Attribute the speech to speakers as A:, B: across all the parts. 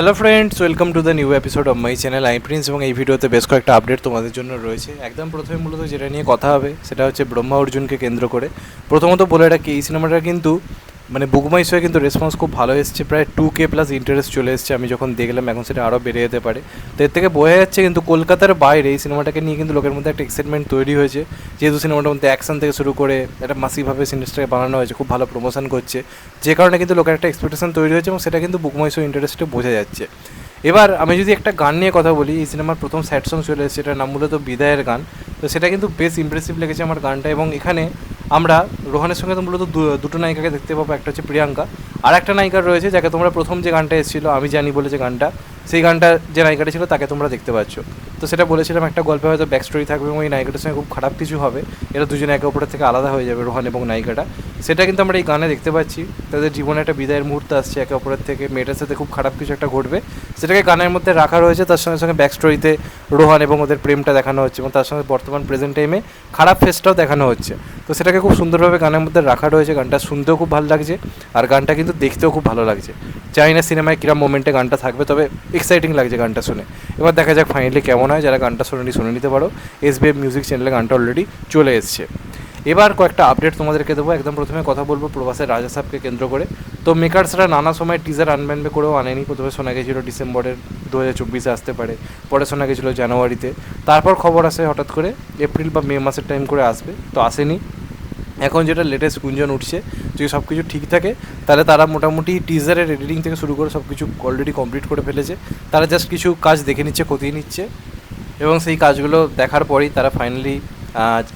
A: Hello friends, welcome to the new episode of my channel. I Prince এবং এই ভিডিওতে বেশ কয়েকটা আপডেট তোমাদের জন্য রয়েছে। একদম প্রথমে মূলত যেটা নিয়ে কথা হবে সেটা হচ্ছে ব্রহ্মা অর্জুনকে কেন্দ্র করে। প্রথমত বলে রাখি, এই সিনেমাটা কিন্তু বুক মাই শোয়ে কিন্তু রেসপন্স খুব ভালো এসেছে, প্রায় 2K প্লাস ইন্টারেস্ট চলে এসেছে। আমি যখন দেখলাম এখন সেটা আরও বেড়ে যেতে পারে। তো এর থেকে বোঝা যাচ্ছে কিন্তু কলকাতার বাইরে এই সিনেমাটাকে নিয়ে কিন্তু লোকের মধ্যে একটা এক্সাইটমেন্ট তৈরি হয়েছে, যেহেতু সিনেমাটার মধ্যে অ্যাকশন থেকে শুরু করে একটা মাসিভাবে সিনেমাটাকে বানানো হয়েছে, খুব ভালো প্রমোশন করছে, যে কারণে কিন্তু লোকের একটা এক্সপেকটেশন তৈরি হয়েছে এবং সেটা কিন্তু বুক মাই শো ইন্টারেস্টে বোঝা যাচ্ছে। এবার আমি যদি একটা গান নিয়ে কথা বলি, এই সিনেমার প্রথম স্যাড সং চলে এসেছে, এটার নাম মূলত বিদায়ের গান। তো সেটা কিন্তু বেশ ইমপ্রেসিভ লেগেছে আমার গানটা, এবং এখানে আমরা রোহানের সঙ্গে তো মূলত দুটো নায়িকাকে দেখতে পাবো। একটা হচ্ছে প্রিয়াঙ্কা, আর একটা নায়িকা রয়েছে যাকে তোমরা প্রথম যে গানটা এসেছিলো আমি জানি বলে যে গানটা, সেই গানটা যে নায়িকাটা ছিল তাকে তোমরা দেখতে পাচ্ছ। তো সেটা বলেছিলাম একটা গল্পে হয়তো ব্যাক স্টোরি থাকবে এবং এই নায়িকাটার সঙ্গে খুব খারাপ কিছু হবে, এরা দুজনে একে অপরের থেকে আলাদা হয়ে যাবে, রোহান এবং নায়িকাটা। সেটা কিন্তু আমরা এই গানে দেখতে পাচ্ছি, তাদের জীবনে একটা বিদায়ের মুহূর্ত আসছে একে অপরের থেকে, মেয়েটার সাথে খুব খারাপ কিছু একটা ঘটবে, সেটাকে গানের মধ্যে রাখা রয়েছে। তার সঙ্গে সঙ্গে ব্যাক স্টোরিতে রোহান এবং ওদের প্রেমটা দেখানো হচ্ছে এবং তার সঙ্গে বর্তমান প্রেজেন্ট টাইমে খারাপ ফেসটাও দেখানো হচ্ছে। তো সেটাকে খুব সুন্দরভাবে গানের মধ্যে রাখা রয়েছে। গানটা শুনতেও খুব ভালো লাগছে আর গানটা কিন্তু দেখতেও খুব ভালো লাগছে। জানি না সিনেমায় কীরকম মোমেন্টে গানটা থাকবে, তবে এক্সাইটিং লাগছে গানটা শুনে। এবার দেখা যাক ফাইনালি কেমন হয়। যারা গানটা শুনে নিতে পারো, SBF মিউজিক চ্যানেলে গানটা অলরেডি চলে এসছে। এবার কয়েকটা আপডেট তোমাদেরকে দেবো। একদম প্রথমে কথা বলবো প্রবাসের রাজা সাহেবকে কেন্দ্র করে। তো মেকার্সরা নানা সময় টিজার আনবে করেও আনেনি। প্রথমে শোনা গেছিলো ডিসেম্বরের 2024 আসতে পারে, পরে শোনা গেছিলো জানুয়ারিতে, তারপর খবর আসে হঠাৎ করে এপ্রিল বা মে মাসের টাইম করে আসবে, তো আসেনি। এখন যেটা লেটেস্ট গুঞ্জন উঠছে, যদি সব কিছু ঠিক থাকে তাহলে তারা মোটামুটি টিজারের এডিটিং থেকে শুরু করে সব কিছু অলরেডি কমপ্লিট করে ফেলেছে। তারা জাস্ট কিছু কাজ দেখে নিচ্ছে, খতিয়ে নিচ্ছে, এবং সেই কাজগুলো দেখার পরেই তারা ফাইনালি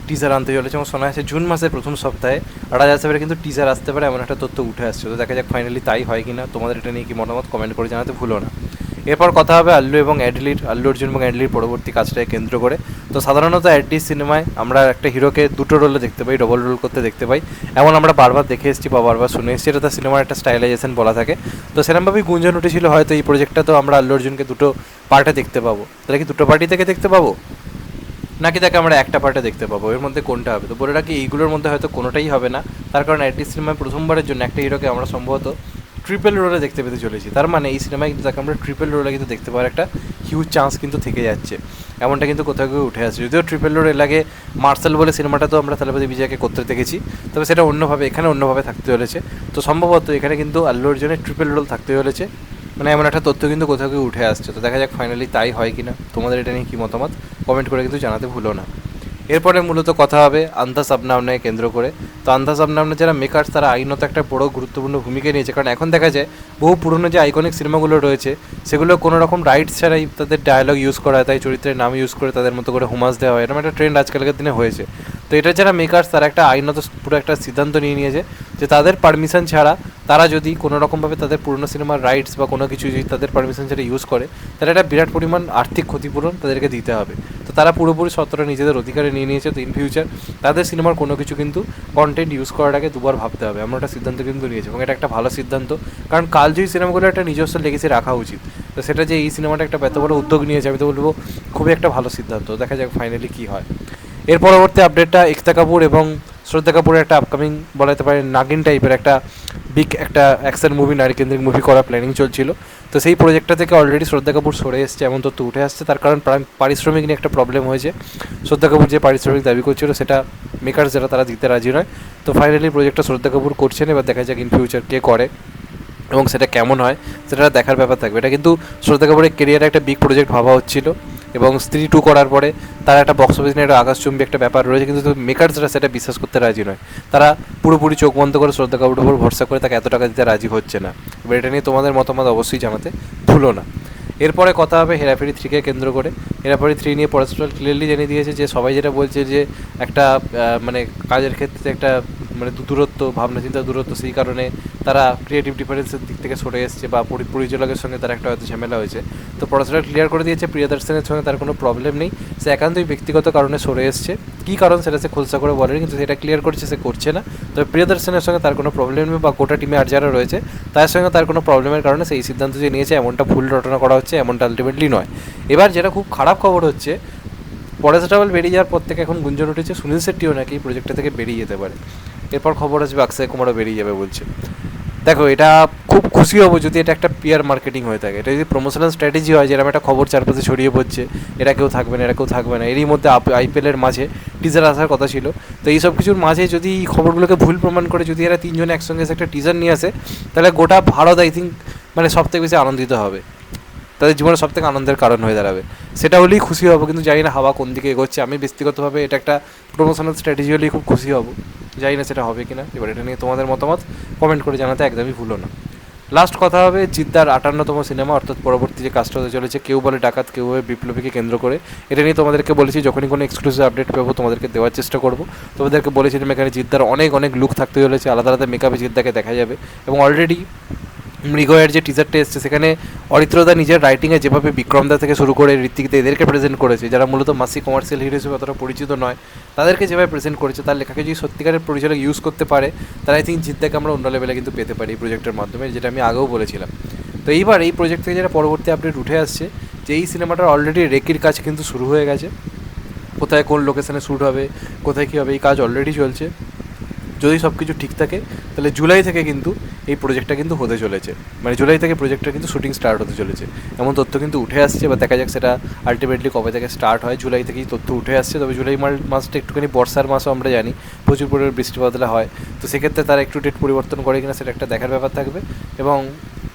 A: টিজার আনতে চলেছে। এবং শোনা যাচ্ছে জুন মাসের প্রথম সপ্তাহে রাজা সাহেবের কিন্তু টিজার আসতে পারে, এমন একটা তথ্য উঠে আসছে। তো দেখা যাক ফাইনালি তাই হয় কি না। তোমাদের এটা নিয়ে কি মতামত কমেন্ট করে জানাতে ভুলো না। এরপর কথা হবে আল্লু অর্জুন এবং অ্যাডলির পরবর্তী কাজটাকে কেন্দ্র করে। তো সাধারণত অ্যাডলির সিনেমায় আমরা একটা হিরোকে দুটো রোলে দেখতে পাই, ডবল রোল করতে দেখতে পাই, এমন আমরা বারবার দেখে এসেছি বা বারবার শুনে এসেছি। এটা তার সিনেমার একটা স্টাইলাইজেশন বলা থাকে। তো সেরকমভাবেই গুঞ্জন উঠেছিল হয়তো এই প্রজেক্টটা তো আমরা আল্লু অর্জুনকে দুটো পার্টে দেখতে পাবো। তাহলে কি দুটো পার্টি থেকে দেখতে পাবো, নাকি তাকে আমরা একটা পার্টে দেখতে পাবো? এর মধ্যে কোনটা হবে? তো বলে রাখি, এইগুলোর মধ্যে হয়তো কোনোটাই হবে না। তার কারণ অ্যাডলি সিনেমায় প্রথমবারের জন্য একটা হিরোকে আমরা সম্ভবত ট্রিপল রোলে দেখতে পেতে চলেছি। তার মানে এই সিনেমায় কিন্তু তাকে আমরা ট্রিপল রোলে কিন্তু দেখতে পাওয়ার একটা হিউজ চান্স কিন্তু থেকে যাচ্ছে, এমনটা কিন্তু কোথাও কেউ উঠে আসছে। যদিও ট্রিপল রোল এর আগে মার্শাল বলে সিনেমাটা তো আমরা তলাপতি বিজয়কে করতে দেখেছি, তবে সেটা অন্যভাবে, এখানে অন্যভাবে থাকতে চলেছে। তো সম্ভবত এখানে কিন্তু আল্লু অর্জুনের ট্রিপল রোল থাকতে চলেছে, এমন একটা তথ্য কিন্তু কোথাও কেউ উঠে আসছে। তো দেখা যাক ফাইনালি তাই হয় কি না। তোমাদের এটা নিয়ে কী মতামত কমেন্ট করে কিন্তু জানাতে ভুলো না। এরপরে মূলত কথা হবে আন্ধাস আপনামনাকে কেন্দ্র করে। তো আন্ধাস আপনামনা যারা মেকার্স, তারা আইনত একটা বড় গুরুত্বপূর্ণ ভূমিকা নিয়েছে, কারণ এখন দেখা যায় বহু পুরনো যে আইকনিক সিনেমাগুলো রয়েছে সেগুলো কোনো রকম রাইটস ছাড়াই তাদের ডায়লগ ইউজ করা হয়, তাই চরিত্রের নাম ইউজ করে তাদের মতো করে হোমাস দেওয়া হয়, এরকম একটা ট্রেন্ড আজকালকার দিনে হয়েছে। তো এটা যারা মেকার্স, তারা একটা আইনত পুরো একটা সিদ্ধান্ত নিয়ে নিয়েছে যে তাদের পারমিশন ছাড়া তারা যদি কোনো রকমভাবে তাদের পুরনো সিনেমার রাইটস বা কোনো কিছু যদি তাদের পারমিশন ছাড়া ইউজ করে, তাহলে একটা বিরাট পরিমাণ আর্থিক ক্ষতিপূরণ তাদেরকে দিতে হবে। তো তারা পুরোপুরি সত্ত্বটা নিজেদের অধিকারে নিয়ে নিয়েছে। তো ইন ফিউচার তাদের সিনেমার কোনো কিছু কিন্তু কন্টেন্ট ইউজ করার আগে দুবার ভাবতে হবে, এমন একটা সিদ্ধান্ত কিন্তু নিয়েছে, এবং এটা একটা ভালো সিদ্ধান্ত। কারণ কালজয়ী সিনেমাগুলো একটা নিজস্ব লেগেসি রাখা উচিত। তো সেটা যে এই সিনেমাটা একটা এত বড় উদ্যোগ নিয়েছে, আমি তো বলবো খুবই একটা ভালো সিদ্ধান্ত। দেখা যাক ফাইনালি কী হয়। এর পরবর্তী আপডেটটা একতা কাপুর এবং শ্রদ্ধা কাপুরের একটা আপকামিং বলা যেতে পারে নাগিন টাইপের একটা বিগ একটা অ্যাকশন মুভি, নারী কেন্দ্রিক মুভি করার প্ল্যানিং চলছিল। তো সেই প্রজেক্টটা থেকে অলরেডি শ্রদ্ধা কাপুর সরে এসছে, এমন তথ্য উঠে আসছে। তার কারণ পারিশ্রমিক নিয়ে একটা প্রবলেম হয়েছে। শ্রদ্ধা কাপুর যে পারিশ্রমিক দাবি করছিল সেটা মেকার্স যারা তারা দিতে রাজি নয়। তো ফাইনালি প্রজেক্টটা শ্রদ্ধা কাপুর করছেন। এবার দেখা যাক ইন ফিউচার কে করে এবং সেটা কেমন হয়, সেটা দেখার ব্যাপার থাকবে। এটা কিন্তু শ্রদ্ধা কাপুরের কেরিয়ারে একটা বিগ প্রজেক্ট ভাবা হচ্ছিল, এবং স্ত্রী 2 করার পরে তার একটা বক্স অফিস নিয়ে একটা আকাশচুম্বী একটা ব্যাপার রয়েছে, কিন্তু মেকার্সরা সেটা বিশ্বাস করতে রাজি নয়। তারা পুরোপুরি চোখ বন্ধ করে শ্রদ্ধা কাপুরের উপর ভরসা করে তাকে এত টাকা দিতে রাজি হচ্ছে না। এবার এটা নিয়ে তোমাদের মতামত অবশ্যই জানাতে ভুলো না। এরপরে কথা হবে হেরাফেরি 3কে কেন্দ্র করে। হেরাফেরি 3 নিয়ে পড়াশোনা ক্লিয়ারলি জানিয়ে দিয়েছে যে সবাই যেটা বলছে যে একটা কাজের ক্ষেত্রে একটা দূরত্ব, ভাবনা চিন্তার দূরত্ব, সেই কারণে তারা ক্রিয়েটিভ ডিফারেন্সের দিক থেকে সরে এসছে, বা পরিচালকের সঙ্গে তার একটা হয়তো ঝামেলা হয়েছে। তো পড়াশোনা ক্লিয়ার করে দিয়েছে প্রিয়দর্শনের সঙ্গে তার কোনো প্রবলেম নেই, সে একান্তই ব্যক্তিগত কারণে সরে এসছে। কী কারণ সেটা সে খোলসা করে বলেনি, কিন্তু সেটা ক্লিয়ার করছে সে করছে না। তবে প্রিয়দর্শনের সঙ্গে তার কোনো প্রবলেম নেই, বা গোটা টিমে আর যারা রয়েছে তার সঙ্গে তার কোনো প্রবলেমের কারণে সেই সিদ্ধান্ত যে নিয়েছে এমনটা ভুল রটনা করা হচ্ছে, এমনটা আলটিমেটলি নয়। এবার যেটা খুব খারাপ খবর হচ্ছে, পরেশ রাওয়াল বেরিয়ে যাওয়ার পর থেকে এখন গুঞ্জন উঠেছে সুনীল শেট্টিও নাকি এই প্রজেক্টটা থেকে বেরিয়ে যেতে পারে। এরপর খবর আসবে অক্ষয় কুমারও বেরিয়ে যাবে বলছে। দেখো এটা খুব খুশি হব যদি এটা একটা পিয়ার মার্কেটিং হয়ে থাকে। এটা যদি প্রমোশনাল স্ট্র্যাটেজি হয়, যেরকম একটা খবর চারপাশে ছড়িয়ে পড়ছে, এরা কেউ থাকবে না, এরা কেউ থাকবে না, এরই মধ্যে আইপিএলের মাঝে টিজার আসার কথা ছিল। তো এই সব কিছুর মাঝে যদি এই খবরগুলোকে ভুল প্রমাণ করে যদি এরা তিনজনে একসঙ্গে এসে একটা টিজার নিয়ে আসে, তাহলে গোটা ভারত আই থিঙ্ক মানে সব থেকে বেশি আনন্দিত হবে, তাদের জীবনে সব থেকে আনন্দের কারণ হয়ে দাঁড়াবে। সেটা হলেই খুশি হব, কিন্তু জানি না হাওয়া কোন দিকে এগোচ্ছে। আমি ব্যক্তিগতভাবে এটা একটা প্রমোশনাল স্ট্র্যাটেজি হলেই খুব খুশি হব, জানি না সেটা হবে কিনা। এবার এটা নিয়ে তোমাদের মতামত কমেন্ট করে জানাতে একদমই ভুলো না। লাস্ট কথা হবে জিদ্দার 58তম সিনেমা, অর্থাৎ পরবর্তী যে কাজটা হতে চলেছে কেউ বলে ডাকাত কেউ বলে বিপ্লবীকে কেন্দ্র করে। এটা নিয়ে তোমাদেরকে বলেছি যখনই কোনো এক্সক্লুসিভ আপডেট পাবো তোমাদেরকে দেওয়ার চেষ্টা করবো। তোমাদেরকে বলেছিলাম এখানে জিদ্দার অনেক অনেক লুক থাকতে চলেছে, আলাদা আলাদা মেকআপে জিদ্দাকে দেখা যাবে। এবং অলরেডি মৃগয়ের যে টিজারটা এসছে সেখানে অরিত্রদা নিজের রাইটিংয়ে যেভাবে বিক্রমদা থেকে শুরু করে ঋত্বিকদা এদেরকে প্রেজেন্ট করেছে, যারা মূলত মাসি কমার্শিয়াল হিরো হিসেবে অতটা পরিচিত নয়, তাদেরকে যেভাবে প্রেজেন্ট করেছে, তার লেখাকে যদি সত্যিকারের পরিচালক ইউজ করতে পারে, তাহলে আই থিঙ্ক জিদ্দাকে আমরা অন্য লেভেলে কিন্তু পেতে পারি এই প্রজেক্টের মাধ্যমে, যেটা আমি আগেও বলেছিলাম। তো এইবার এই প্রজেক্ট থেকে যেটা পরবর্তী আপডেট উঠে আসছে, যে এই সিনেমাটার অলরেডি রেকির কাজ কিন্তু শুরু হয়ে গেছে। কোথায় কোন লোকেশনে শ্যুট হবে, কোথায় কী হবে, এই কাজ অলরেডি চলছে। যদি সব কিছু ঠিক থাকে তাহলে জুলাই থেকে কিন্তু এই প্রজেক্টটা কিন্তু হতে চলেছে, মানে জুলাই থেকে প্রজেক্টটা কিন্তু শুটিং স্টার্ট হতে চলেছে, এমন তথ্য কিন্তু উঠে আসছে। বা দেখা যাক সেটা আলটিমেটলি কবে থেকে স্টার্ট হয়। জুলাই থেকেই তথ্য উঠে আসছে। তবে জুলাই মাসটা একটুখানি বর্ষার মাসও আমরা জানি, প্রচুর পরিমাণে বৃষ্টি বাদলা হয়, তো সেক্ষেত্রে তারা একটু ডেট পরিবর্তন করে কিনা সেটা একটা দেখার ব্যাপার থাকবে। এবং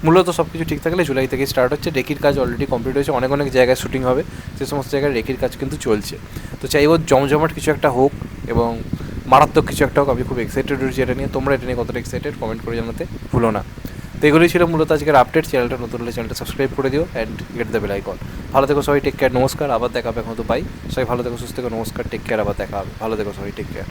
A: মূলত সব কিছু ঠিক থাকলে জুলাই থেকেই স্টার্ট হচ্ছে। রেকির কাজ অলরেডি কমপ্লিট হয়েছে, অনেক অনেক জায়গায় শুটিং হবে, সে সমস্ত জায়গায় রেকির কাজ কিন্তু চলছে। তো চাইব জমজমাট কিছু একটা হোক এবং মারাত্মক কিছু একটা হোক। আমি খুব এক্সাইটেড রয়েছি এটা নিয়ে। তোমরা এটা নিয়ে কতটা এক্সাইটেড কমেন্ট করে জানাতে ভুলো না। তো এগুলোই ছিল মূলত আজকের আপডেট। চ্যানেলটা নতুন হলে চ্যানেলটা সাবস্ক্রাইব করে দিও and get the bell icon. ভালো থেকো সবাই, টেক কেয়ার, নমস্কার, আবার দেখা হবে এখন তো বাই। সবাই ভালো থেকো, সুস্থ থেকো, নমস্কার, টেক কেয়ার, আবার দেখা হবে, ভালো থেকো সবাই, টেক কেয়ার।